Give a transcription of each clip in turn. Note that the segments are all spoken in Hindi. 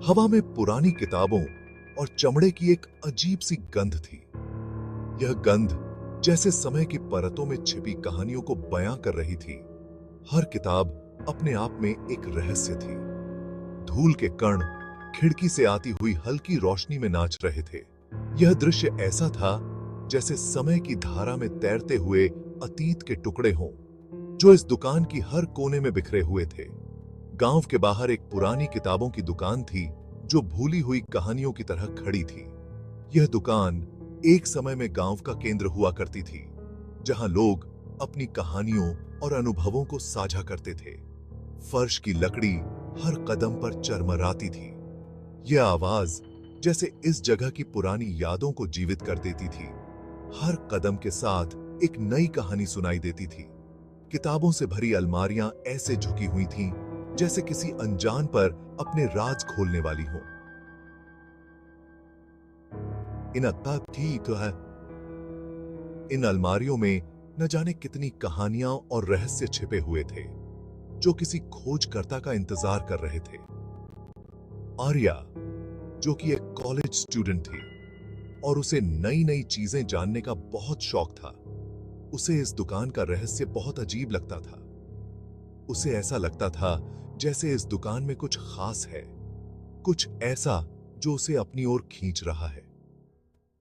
हवा में पुरानी किताबों और चमड़े की एक अजीब सी गंध थी। यह गंध जैसे समय की परतों में छिपी कहानियों को बयां कर रही थी। हर किताब अपने आप में एक रहस्य थी। धूल के कण खिड़की से आती हुई हल्की रोशनी में नाच रहे थे। यह दृश्य ऐसा था जैसे समय की धारा में तैरते हुए अतीत के टुकड़े हों, जो इस दुकान की हर कोने में बिखरे हुए थे। गांव के बाहर एक पुरानी किताबों की दुकान थी, जो भूली हुई कहानियों की तरह खड़ी थी। यह दुकान एक समय में गांव का केंद्र हुआ करती थी, जहां लोग अपनी कहानियों और अनुभवों को साझा करते थे। फर्श की लकड़ी हर कदम पर चरमराती थी। यह आवाज जैसे इस जगह की पुरानी यादों को जीवित कर देती थी। हर कदम के साथ एक नई कहानी सुनाई देती थी। किताबों से भरी अलमारियां ऐसे झुकी हुई थीं, जैसे किसी अनजान पर अपने राज खोलने वाली हो। इन अलमारियों में न जाने कितनी कहानियां और रहस्य छिपे हुए थे, जो किसी खोजकर्ता का इंतजार कर रहे थे। आर्या, जो कि एक कॉलेज स्टूडेंट थी और उसे नई नई चीजें जानने का बहुत शौक था, उसे इस दुकान का रहस्य बहुत अजीब लगता था। उसे ऐसा लगता था जैसे इस दुकान में कुछ खास है, कुछ ऐसा जो उसे अपनी ओर खींच रहा है।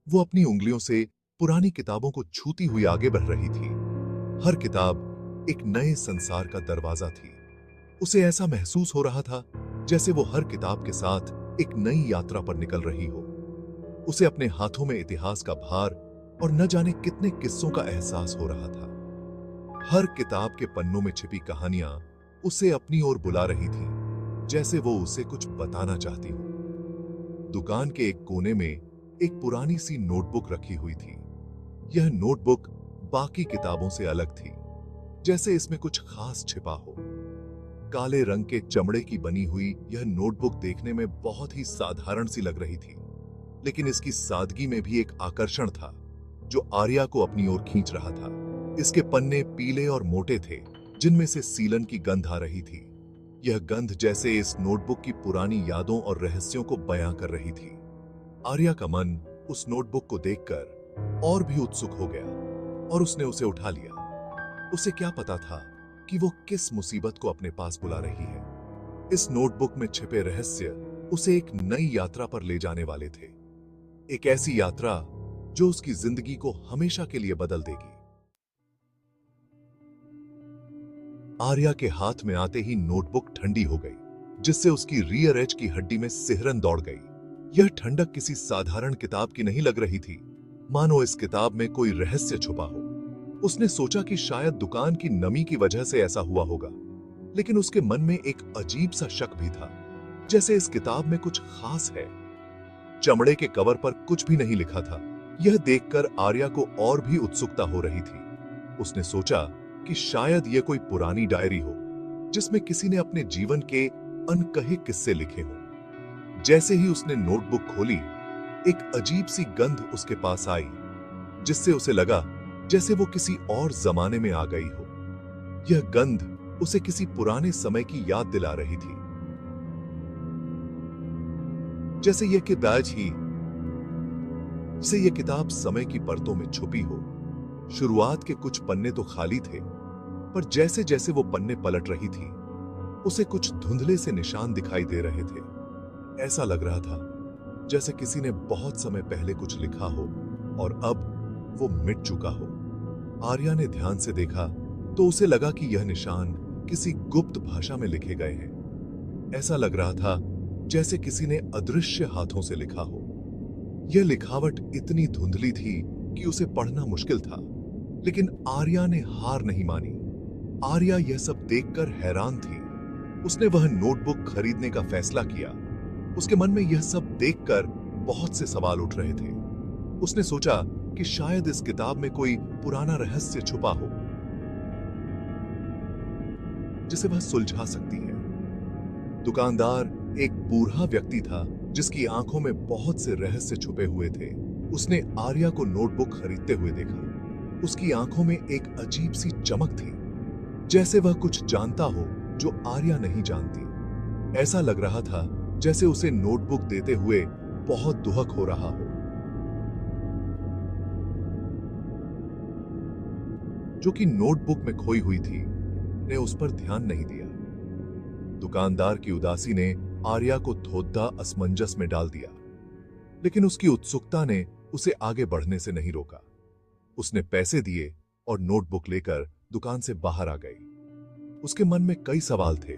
वो अपनी उंगलियों से पुरानी किताबों को छूती हुई आगे बढ़ रही थी। हर किताब एक नए संसार का दरवाजा थी। उसे ऐसा महसूस हो रहा था जैसे वो हर किताब के साथ एक नई यात्रा पर निकल रही हो। उसे अपने हाथों में इतिहास का भार और न जाने कितने किस्सों का एहसास हो रहा था। हर किताब के पन्नों में छिपी कहानियां उसे अपनी ओर बुला रही थीं, जैसे वो उसे कुछ बताना चाहती हो। दुकान के एक कोने में एक पुरानी सी नोटबुक रखी हुई थी। यह नोटबुक बाकी किताबों से अलग थी, जैसे इसमें कुछ खास छिपा हो। काले रंग के चमड़े की बनी हुई यह नोटबुक देखने में बहुत ही साधारण सी लग रही थी, लेकिन इसकी सादगी में भी एक आकर्षण था, जो आर्या को अपनी ओर खींच रहा था। इसके पन्ने पीले और मोटे थे, जिनमें से सीलन की गंध आ रही थी। यह गंध जैसे इस नोटबुक की पुरानी यादों और रहस्यों को बयां कर रही थी। आर्या का मन उस नोटबुक को देखकर और भी उत्सुक हो गया और उसने उसे उठा लिया। उसे क्या पता था कि वो किस मुसीबत को अपने पास बुला रही है। इस नोटबुक में छिपे रहस्य उसे एक नई यात्रा पर ले जाने वाले थे, एक ऐसी यात्रा जो उसकी जिंदगी को हमेशा के लिए बदल देगी। आर्या के हाथ में आते ही नोटबुक ठंडी हो गई, जिससे उसकी रियर एज की हड्डी में सिहरन दौड़ गई। यह ठंडक किसी साधारण किताब की नहीं लग रही थी, मानो इस किताब में कोई रहस्य छुपा हो। उसने सोचा कि शायद दुकान की नमी की वजह से ऐसा हुआ होगा, लेकिन उसके मन में एक अजीब सा शक भी था, जैसे इस किताब में कुछ खास है। चमड़े के कवर पर कुछ भी नहीं लिखा था। यह देखकर आर्या को और भी उत्सुकता हो रही थी। उसने सोचा कि शायद यह कोई पुरानी डायरी हो, जिसमें किसी ने अपने जीवन के अनकहे किस्से लिखे हों। जैसे ही उसने नोटबुक खोली, एक अजीब सी गंध उसके पास आई, जिससे उसे लगा जैसे वो किसी और जमाने में आ गई हो। यह गंध उसे किसी पुराने समय की याद दिला रही थी, जैसे यह किताब समय की परतों में छुपी हो। शुरुआत के कुछ पन्ने तो खाली थे, पर जैसे जैसे वो पन्ने पलट रही थी, उसे कुछ धुंधले से निशान दिखाई दे रहे थे। ऐसा लग रहा था जैसे किसी ने बहुत समय पहले कुछ लिखा हो और अब वो मिट चुका हो। आर्या ने ध्यान से देखा तो उसे लगा कि यह निशान किसी गुप्त भाषा में लिखे गए हैं। ऐसा लग रहा था जैसे किसी ने अदृश्य हाथों से लिखा हो। यह लिखावट इतनी धुंधली थी कि उसे पढ़ना मुश्किल था, लेकिन आर्या ने हार नहीं मानी। आर्या यह सब देखकर हैरान थी। उसने वह नोटबुक खरीदने का फैसला किया। उसके मन में यह सब देखकर बहुत से सवाल उठ रहे थे। उसने सोचा कि शायद इस किताब में कोई पुराना रहस्य छुपा हो, जिसे वह सुलझा सकती है। दुकानदार एक बूढ़ा व्यक्ति था, जिसकी आंखों में बहुत से रहस्य छुपे हुए थे। उसने आर्या को नोटबुक खरीदते हुए देखा। उसकी आंखों में एक अजीब सी चमक थी, जैसे वह कुछ जानता हो जो आर्या नहीं जानती। ऐसा लग रहा था जैसे उसे नोटबुक देते हुए बहुत दुहक हो रहा हो। जो कि नोटबुक में खोई हुई थी, ने उस पर ध्यान नहीं दिया। दुकानदार की उदासी ने आर्या को थोड़ा असमंजस में डाल दिया, लेकिन उसकी उत्सुकता ने उसे आगे बढ़ने से नहीं रोका। उसने पैसे दिए और नोटबुक लेकर दुकान से बाहर आ गई। उसके मन में कई सवाल थे,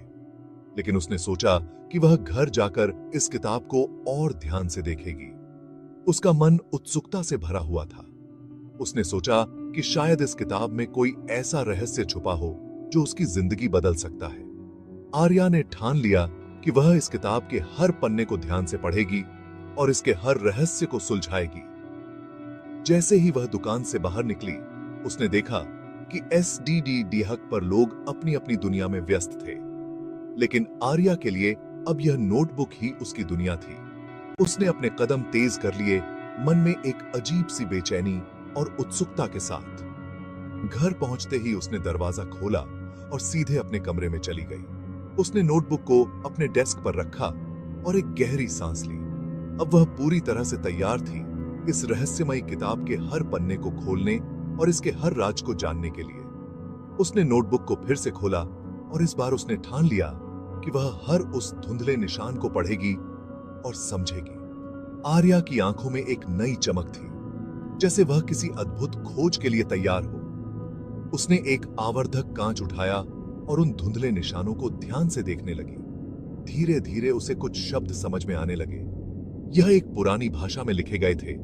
लेकिन उसने सोचा कि वह घर जाकर इस किताब को और ध्यान से देखेगी। उसका मन उत्सुकता से भरा हुआ था। उसने सोचा कि शायद इस किताब में कोई ऐसा रहस्य छुपा हो जो उसकी जिंदगी बदल सकता है। आर्या ने ठान लिया कि वह इस किताब के हर पन्ने को ध्यान से पढ़ेगी और इसके हर रहस्य को सुलझाएगी। जैसे ही वह दुकान से बाहर निकली, उसने देखा कि एसडीडी डीहक पर लोग अपनी अपनी दुनिया में व्यस्त थे, लेकिन आर्या के लिए अब यह नोटबुक ही उसकी दुनिया थी। उसने अपने कदम तेज कर लिए, मन में एक अजीब सी बेचैनी और उत्सुकता के साथ। घर पहुंचते ही उसने दरवाजा खोला और सीधे अपने कमरे में चली गई। उसने नोटबुक को अपने डेस्क पर रखा और एक गहरी सांस ली। अब वह पूरी तरह से तैयार थी इस रहस्यमयी किताब के हर पन्ने को खोलने और इसके हर राज को जानने के लिए। उसने नोटबुक को फिर से खोला और इस बार उसने ठान लिया कि वह हर उस धुंधले निशान को पढ़ेगी और समझेगी। आर्या की आंखों में एक नई चमक थी, जैसे वह किसी अद्भुत खोज के लिए तैयार हो। उसने एक आवर्धक कांच उठाया और उन धुंधले निशानों को ध्यान से देखने लगी। धीरे धीरे उसे कुछ शब्द समझ में आने लगे। यह एक पुरानी भाषा में लिखे गए थे,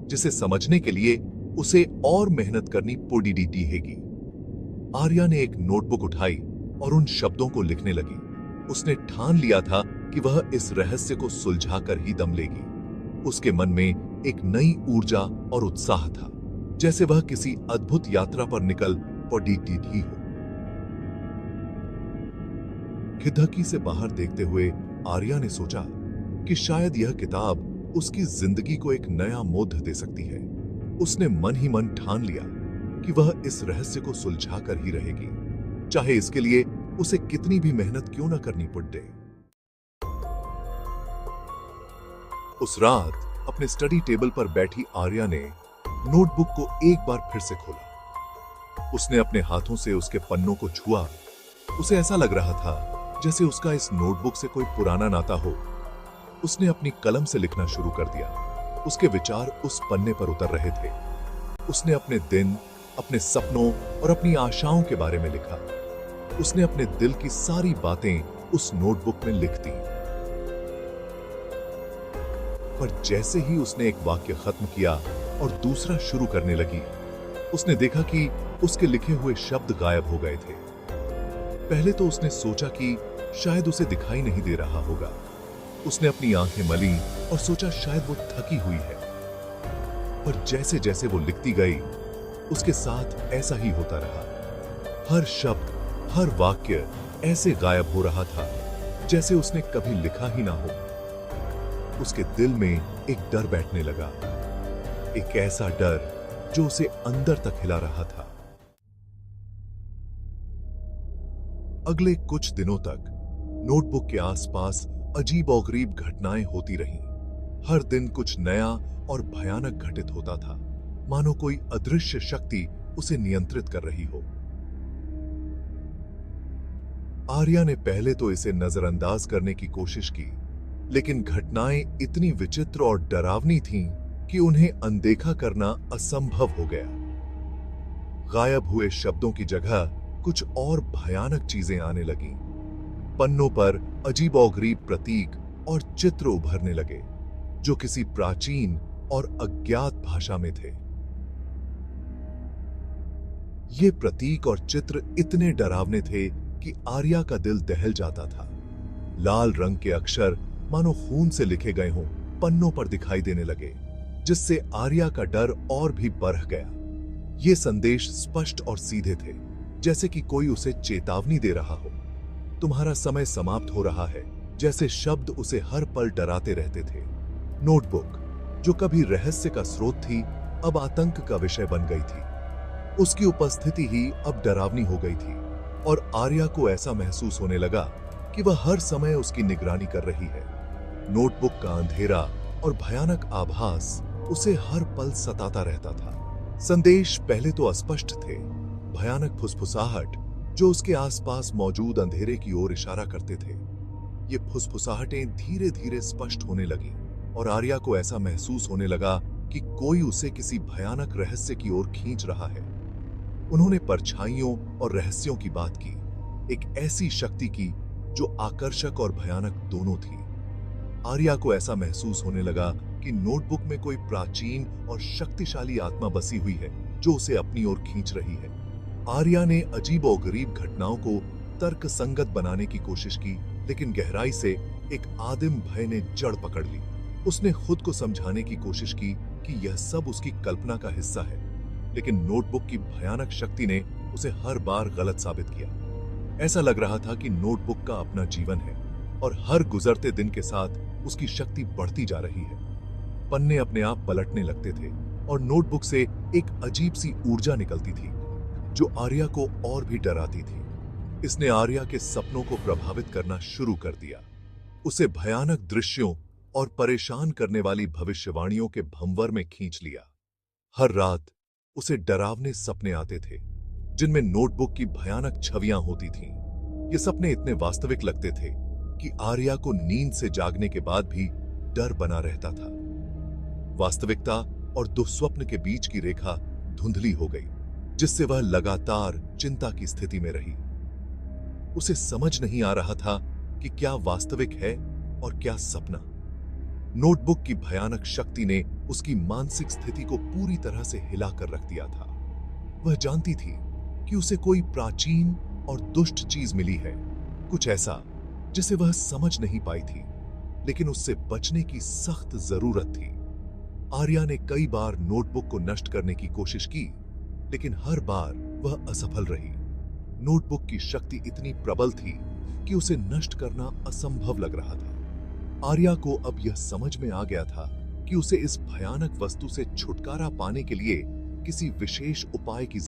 जिसे समझने के लिए उसे और मेहनत करनी पड़ेगी। आर्या ने एक नोटबुक उठाई और उन शब्दों को लिखने लगी। उसने ठान लिया था कि वह इस रहस्य को सुलझाकर ही दम लेगी। उसके मन में एक नई ऊर्जा और उत्साह था, जैसे वह किसी अद्भुत यात्रा पर निकल पड़ी हो। खिदकी से बाहर देखते हुए आर्या ने सोचा कि शायद यह किताब उसकी जिंदगी को एक नया मोड़ दे सकती है। उसने मन ही मन ठान लिया कि वह इस रहस्य को सुलझाकर ही रहेगी, चाहे इसके लिए उसे कितनी भी मेहनत क्यों न करनी पड़े। उस रात अपने स्टडी टेबल पर बैठी आर्या ने नोटबुक को एक बार फिर से खोला। उसने अपने हाथों से उसके पन्नों को छुआ। उसे ऐसा लग रहा था जैसे उसका इस नोटबुक से कोई पुराना नाता हो। उसने अपनी कलम से लिखना शुरू कर दिया। उसके विचार उस पन्ने पर उतर रहे थे। उसने अपने दिन, अपने सपनों और अपनी आशाओं के बारे में लिखा। उसने अपने दिल की सारी बातें उस नोटबुक में लिख दी। पर जैसे ही उसने एक वाक्य खत्म किया और दूसरा शुरू करने लगी, उसने देखा कि उसके लिखे हुए शब्द गायब हो गए थे। पहले तो उसने सोचा कि शायद उसे दिखाई नहीं दे रहा होगा। उसने अपनी आंखें मली और सोचा शायद वो थकी हुई है। पर जैसे जैसे वो लिखती गई, उसके साथ ऐसा ही होता रहा। हर शब्द, हर वाक्य ऐसे गायब हो रहा था जैसे उसने कभी लिखा ही ना हो। उसके दिल में एक डर बैठने लगा, एक ऐसा डर जो उसे अंदर तक हिला रहा था। अगले कुछ दिनों तक नोटबुक के आसपास अजीबोगरीब घटनाएं होती रहीं। हर दिन कुछ नया और भयानक घटित होता था, मानो कोई अदृश्य शक्ति उसे नियंत्रित कर रही हो। आर्या ने पहले तो इसे नजरअंदाज करने की कोशिश की, लेकिन घटनाएं इतनी विचित्र और डरावनी थीं कि उन्हें अनदेखा करना असंभव हो गया। गायब हुए शब्दों की जगह कुछ और भयानक चीजें आने लगीं। पन्नों पर अजीबोगरीब प्रतीक और चित्र उभरने लगे, जो किसी प्राचीन और अज्ञात भाषा में थे। ये प्रतीक और चित्र इतने डरावने थे कि आर्या का दिल दहल जाता था। लाल रंग के अक्षर मानो खून से लिखे गए हों पन्नों पर दिखाई देने लगे, जिससे आर्या का डर और भी बढ़ गया। ये संदेश स्पष्ट और सीधे थे, जैसे कि कोई उसे चेतावनी दे रहा हो, तुम्हारा समय समाप्त हो रहा है। जैसे शब्द उसे हर पल डराते रहते थे। नोटबुक, जो कभी रहस्य का स्रोत थी, अब आतंक का विषय बन गई थी। उसकी उपस्थिति ही अब डरावनी हो गई थी और आर्या को ऐसा महसूस होने लगा कि वह हर समय उसकी निगरानी कर रही है। नोटबुक का अंधेरा और भयानक आभास उसे हर पल सताता रहता था। संदेश पहले तो अस्पष्ट थे, भयानक फुसफुसाहट जो उसके आसपास मौजूद अंधेरे की ओर इशारा करते थे। ये फुसफुसाहटें धीरे धीरे स्पष्ट होने लगी और आर्या को ऐसा महसूस होने लगा कि कोई उसे किसी भयानक रहस्य की ओर खींच रहा है। उन्होंने परछाइयों और रहस्यों की बात की, एक ऐसी शक्ति की जो आकर्षक और भयानक दोनों थी। आर्या को ऐसा महसूस होने लगा कि नोटबुक में कोई प्राचीन और शक्तिशाली आत्मा बसी हुई है जो उसे अपनी ओर खींच रही है। आर्या ने अजीबोगरीब घटनाओं को तर्कसंगत बनाने की कोशिश की, लेकिन गहराई से एक आदिम भय ने जड़ पकड़ ली। उसने खुद को समझाने की कोशिश की कि यह सब उसकी कल्पना का हिस्सा है, लेकिन नोटबुक की भयानक शक्ति ने उसे हर बार गलत साबित किया। ऐसा लग रहा था कि नोटबुक का अपना जीवन है और हर गुजरते दिन के साथ उसकी शक्ति बढ़ती जा रही है। पन्ने अपने आप पलटने लगते थे और नोटबुक से एक अजीब सी ऊर्जा निकलती थी जो आर्या को और भी डराती थी। इसने आर्या के सपनों को प्रभावित करना शुरू कर दिया। उसे भयानक दृश्यों और परेशान करने वाली भविष्यवाणियों के भंवर में खींच लिया। हर रात उसे डरावने सपने आते थे जिनमें नोटबुक की भयानक छवियां होती थीं। ये सपने इतने वास्तविक लगते थे कि आर्या को नींद से जागने के बाद भी डर बना रहता था। वास्तविकता और दुःस्वप्न के बीच की रेखा धुंधली हो गई, जिससे वह लगातार चिंता की स्थिति में रही। उसे समझ नहीं आ रहा था कि क्या वास्तविक है और क्या सपना। नोटबुक की भयानक शक्ति ने उसकी मानसिक स्थिति को पूरी तरह से हिलाकर रख दिया था। वह जानती थी कि उसे कोई प्राचीन और दुष्ट चीज मिली है, कुछ ऐसा जिसे वह समझ नहीं पाई थी, लेकिन उससे बचने की सख्त जरूरत थी। आर्या ने कई बार नोटबुक को नष्ट करने की कोशिश की, लेकिन हर बार वह असफल रही। नोटबुक की शक्ति इतनी प्रबल थी कि उसे नष्ट करना असंभव लग रहा था। आर्या को अब यह समझ में आ गया था कि उसे इस भयानक वस्तु से छुटकारा पाने के लिए किसी विशेष उपाय की